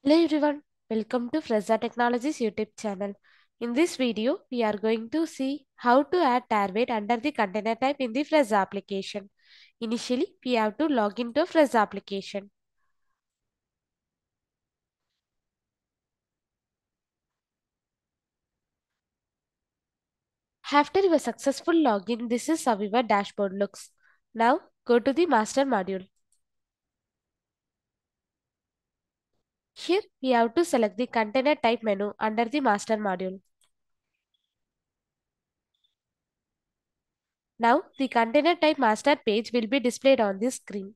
Hello everyone, welcome to Fresa Technologies YouTube channel. In this video, we are going to see how to add Tare under the container type in the Fresa application. Initially, we have to log into a Fresa application. After your successful login, this is how your dashboard looks. Now, go to the master module. Here, we have to select the container type menu under the master module. Now, the container type master page will be displayed on the screen.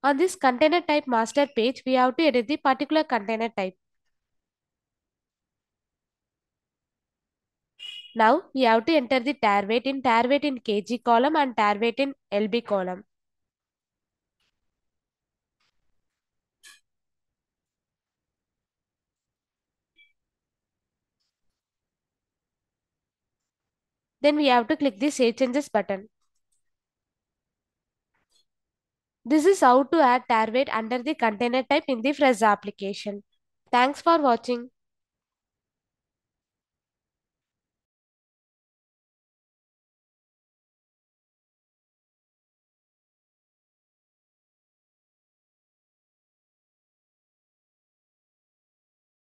On this container type master page, we have to edit the particular container type. Now we have to enter the tare weight in kg column and tare weight in lb column. Then we have to click the Save Changes button. This is how to add tare weight under the container type in the Fresa application. Thanks for watching.